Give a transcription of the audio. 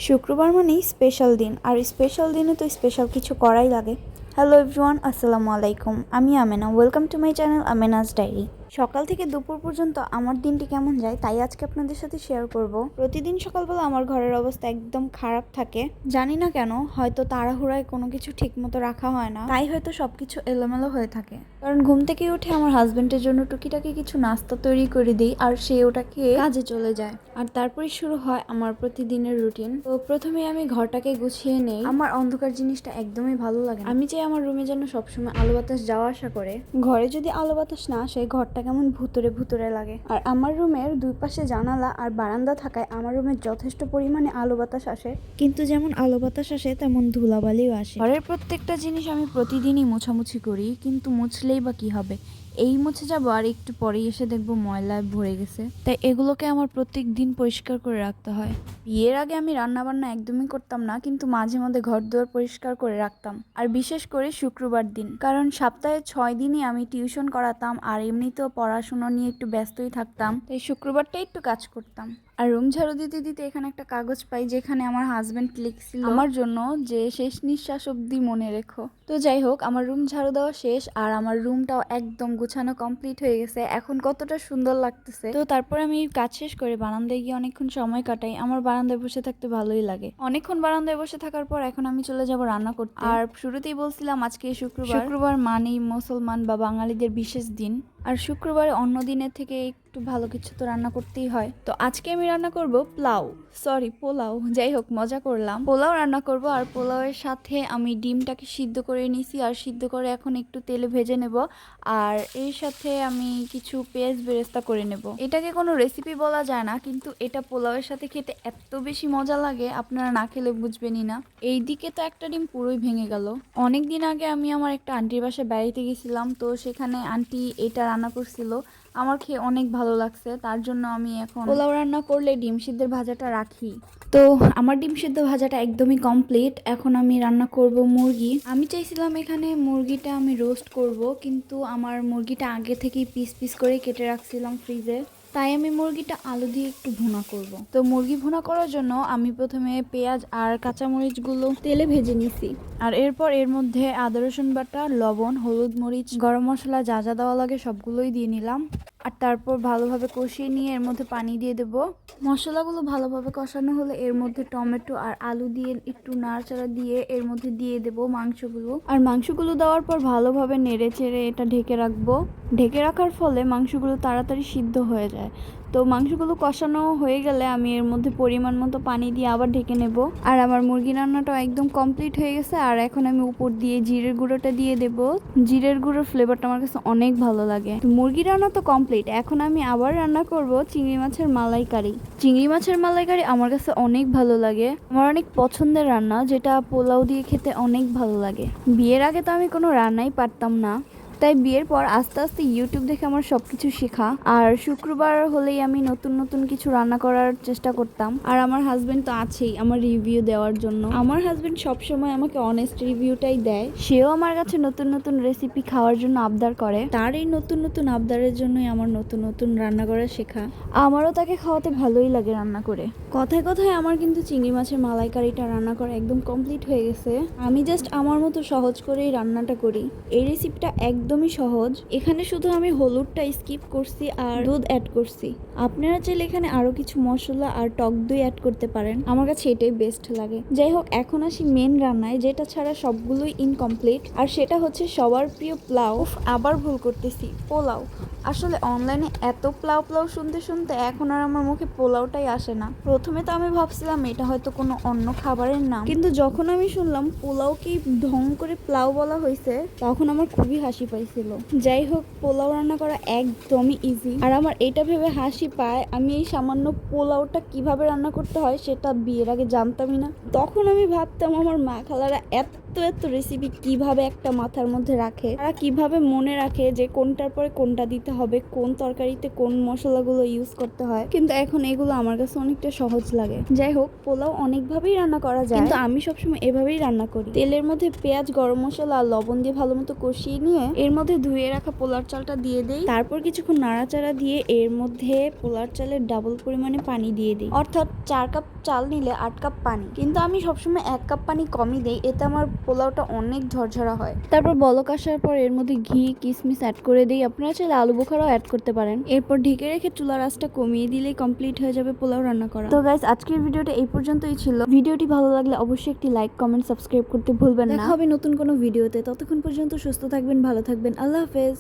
শুক্রবার মানেই স্পেশাল দিন, আর স্পেশাল দিনে তো স্পেশাল কিছু করাই লাগে। হ্যালো এভরিওয়ান, আসসালামু আলাইকুম। আমি Amena, welcome to my channel Amena's diary. সকাল থেকে দুপুর পর্যন্ত আমার দিনটি কেমন যায় তাই আজকে আপনাদের সাথে শেয়ার করব। প্রতিদিন সকালবেলা আমার ঘরের অবস্থা একদম খারাপ থাকে, জানি না কেন, হয়তো তাড়াহুড়ায় কোনো কিছু ঠিক মতো রাখা হয় না, তাই হয়তো সবকিছু এলোমেলো হয়ে থাকে। কারণ ঘুম থেকে উঠে আমার হাজবেন্ডের জন্য টুকিটাকি কিছু নাস্তা তৈরি করে দিই, আর সে ওটা খেয়ে কাজে চলে যায়, আর তারপরে শুরু হয় আমার প্রতিদিনের রুটিন। তো প্রথমে আমি ঘরটাকে গুছিয়ে নেই। আমার অন্ধকার জিনিসটা একদমই ভালো লাগে না। আমি চাই আমার রুমে যেন সবসময় আলো বাতাস যাওয়া আসা করে। ঘরে যদি আলো বাতাস না আসে, ঘরটা কেমন ভুতুরে ভুতুরে লাগে। আর আমার রুমের দুই পাশে জানালা আর বারান্দা থাকায় আমার রুমে যথেষ্ট পরিমাণে আলো বাতাস আসে, কিন্তু যেমন আলো বাতাস আসে তেমন ধুলাবালিও আসে। ঘরের প্রত্যেকটা জিনিস আমি প্রতিদিনই মোছামুছি করি, কিন্তু মুছলেই বা কি হবে, এই মুছে যাবো আর একটু পরেই এসে দেখবো ময়লায় ভরে গেছে। তাই এগুলোকে আমার প্রত্যেক দিন পরিষ্কার করে রাখতে হয়। বিয়ের আগে আমি রান্না বান্না একদমই করতাম না, কিন্তু মাঝে মধ্যে ঘর দুয়ার পরিষ্কার করে রাখতাম, আর বিশেষ করে শুক্রবার দিন, কারণ সপ্তাহে 6 দিনই আমি টিউশন করাতাম, আর এমনিতেও পড়াশোনা নিয়ে একটু ব্যস্তই থাকতাম, তাই শুক্রবারটা একটু কাজ করতাম। আর রুম ঝাড়ু দিতে দিতে এখানে একটা কাগজ পাই, যেখানে আমার হাজবেন্ড লিখছিল আমার জন্য যে শেষ নিঃশ্বাস অব্দি মনে রেখো। তো যাই হোক, আমার রুম ঝাড়ু দেওয়া শেষ, আর আমার রুমটাও একদম গুছানো কমপ্লিট হয়ে গেছে। এখন কতটা সুন্দর লাগতেছে। তো তারপর আমি কাজ শেষ করে বারান্দায় গিয়ে অনেকক্ষণ সময় কাটাই। আমার বারান্দায় বসে থাকতে ভালোই লাগে। অনেকক্ষণ বারান্দায় বসে থাকার পর এখন আমি চলে যাব রান্না করতে। আর শুরুতেই বলছিলাম আজকে শুক্রবার মানেই মুসলমান বা বাঙালিদের বিশেষ দিন, আর শুক্রবারে অন্য দিনের থেকে একটু ভালো কিছু তো রান্না করতেই হয়। তো আজকে আমি রান্না করব পোলাও। যাই হোক, মজা করলাম। পোলাও রান্না করব, আর পোলাওয়ের সাথে আমি ডিমটাকে সিদ্ধ করে নিছি, আর সিদ্ধ করে এখন একটু তেলে ভেজে নেব, আর এর সাথে আমি কিছু পেঁয়াজ বেরেস্তা করে নেব। এটাকে কোনো রেসিপি বলা যায় না, কিন্তু এটা পোলাওয়ের সাথে খেতে এত বেশি মজা লাগে, আপনারা না খেলে বুঝবেনই না। এইদিকে তো একটা ডিম পুরোই ভেঙে গেল। অনেক দিন আগে আমি আমার একটা আন্টির বাসায় বেড়াইতে গেছিলাম, তো সেখানে আন্টি এটা রান্না করছিল, আমার খেয়ে অনেক ভালো লাগছে। তার জন্য আমি এখন পোলাও রান্না করলে ডিম সিদ্ধের ভাজাটা রাখি। তো আমার ডিম সিদ্ধ ভাজাটা একদমই কমপ্লিট। এখন আমি রান্না করব মুরগি। আমি চাইছিলাম এখানে মুরগিটা আমি রোস্ট করব, কিন্তু আমার মুরগিটা আগে থেকেই পিস পিস করে কেটে রাখছিলাম ফ্রিজে, তাই আমি মুরগিটা আলু দিয়ে একটু ভুনা করব। তো মুরগি ভুনা করার জন্য আমি প্রথমে পেঁয়াজ আর কাঁচামরিচগুলো তেলে ভেজে নিছি, আর এরপর এর মধ্যে আদা রসুন বাটা, লবণ, হলুদ, মরিচ, গরম মশলা যা যা দেওয়া লাগে সবগুলোই দিয়ে নিলাম, আর তারপর ভালোভাবে কষিয়ে নিয়ে এর মধ্যে পানি দিয়ে দেবো। মশলাগুলো ভালোভাবে কষানো হলে এর মধ্যে টমেটো আর আলু দিয়ে একটু নাড়াচাড়া দিয়ে এর মধ্যে দিয়ে দেবো মাংসগুলো, আর মাংসগুলো দেওয়ার পর ভালোভাবে নেড়ে চেড়ে এটা ঢেকে রাখবো। ঢেকে রাখার ফলে মাংসগুলো তাড়াতাড়ি সিদ্ধ হয়ে যায়। তো মাংসগুলো কষানো হয়ে গেলে আমি এর মধ্যে পরিমাণ মতো পানি দিয়ে আবার ঢেকে নেব। আর আমার মুরগি রান্নাটা একদম কমপ্লিট হয়ে গেছে, আর এখন আমি উপর দিয়ে জিরের গুঁড়োটা দিয়ে দেব। জিরের গুঁড়োর ফ্লেভারটা আমার কাছে অনেক ভালো লাগে। তো মুরগি রান্না তো কমপ্লিট, এখন আমি আবার রান্না করব চিংড়ি মাছের মালাইকারি। চিংড়ি মাছের মালাইকারি আমার কাছে অনেক ভালো লাগে, আমার অনেক পছন্দের রান্না, যেটা পোলাও দিয়ে খেতে অনেক ভালো লাগে। বিয়ের আগে তো আমি কোনো রান্নাই পারতাম না, তাই বিয়ের পর আস্তে আস্তে ইউটিউব দেখে আমার সবকিছু শেখা। আর শুক্রবার হলেই আমি নতুন নতুন কিছু রান্না করার চেষ্টা করতাম, আর আমার হাজবেন্ড তো আছেই আমার রিভিউ দেওয়ার জন্য। আমার হাজবেন্ড সবসময় আমাকে অনেস্ট রিভিউটাই দেয়। সেও আমার কাছে নতুন নতুন রেসিপি খাওয়ার জন্য আবদার করে। তার এই নতুন নতুন আবদারের জন্যই আমার নতুন নতুন রান্না করা শেখা। আমারও তাকে খাওয়াতে ভালোই লাগে রান্না করে। কথায় কথায় আমার কিন্তু চিংড়ি মাছের মালাইকারিটা রান্না করা একদম কমপ্লিট হয়ে গেছে। আমি জাস্ট আমার মতো সহজ করেই রান্নাটা করি। এই রেসিপিটা একদমই সহজ। এখানে শুধু আমি হলুদটা স্কিপ করছি আর দুধ অ্যাড করছি। আপনারা চাইলে এখানে আরো কিছু মশলা আর টক দই অ্যাড করতে পারেন, আমার কাছে এটাই বেস্ট লাগে। যাই হোক, এখন আসি মেন রান্নায়, যেটা ছাড়া সবগুলোই ইনকমপ্লিট, আর সেটা হচ্ছে সবার প্রিয় পোলাও। আবার ভুল করতেছি, পোলাও। আসলে অনলাইনে এত পোলাও পোলাও শুনতে শুনতে এখন আর আমার মুখে পোলাওটাই আসে না। প্রথমে তো আমি ভাবছিলাম এটা হয়তো কোনো অন্য খাবারের নাম, কিন্তু যখন আমি শুনলাম পোলাওকেই ঢং করে পোলাও বলা হয়েছে, তখন আমার খুবই হাসি পাইছিল। যাই হোক, পোলাও রান্না করা একদমই ইজি, আর আমার এটা ভেবে হাসি পায় আমি এই সামান্য পোলাওটা কিভাবে রান্না করতে হয় সেটা বিয়ের আগে জানতামই না। তখন আমি ভাবতাম আমার মা খালারা এত এত রেসিপি কিভাবে একটা মাথার মধ্যে রাখে, তারা কিভাবে মনে রাখে যে কোনটার পরে কোনটা দিতে হবে, কোন তরকারিতে কোন মশলাগুলো ইউজ করতে হয়। কিন্তু এখন এগুলো আমার কাছে অনেকটা সহজ লাগে। যাই হোক, পোলাও অনেকভাবেই রান্না করা যায়, কিন্তু আমি সবসময় এভাবেই রান্না করি। তেলের মধ্যে পেঁয়াজ, গরম মশলা আর লবণ দিয়ে ভালো মতো কষিয়ে নিয়ে এর মধ্যে ধুয়ে রাখা পোলার চালটা দিয়ে দেই। তারপর কিছুক্ষণ নাড়াচাড়া দিয়ে এর মধ্যে পোলার চালের ডাবল পরিমাণে পানি দিয়ে দিই, অর্থাৎ 4 কাপ চাল নিলে 8 কাপ পানি। কিন্তু আমি সবসময় 1 কাপ পানি কমই দেই, এতে আমার পোলাওটা অনেক ঝরঝরা হয়। তারপর বলক আসার পর এর মধ্যে ঘি কিশমিশ অ্যাড করে দিই, আপনারা চাইলে আলু বোখারাও অ্যাড করতে পারেন। এরপর ঢেকে রেখে চুলার আঁচটা কমিয়ে দিলেই কমপ্লিট হয়ে যাবে পোলাও রান্না করা। তো গাইস, আজকের ভিডিওটা এই পর্যন্তই ছিল। ভিডিওটি ভালো লাগলে অবশ্যই একটি লাইক কমেন্ট সাবস্ক্রাইব করতে ভুলবেন না। দেখা হবে নতুন কোনো ভিডিওতে, ততক্ষণ পর্যন্ত সুস্থ থাকবেন, ভালো থাকবেন, আল্লাহ হাফেজ।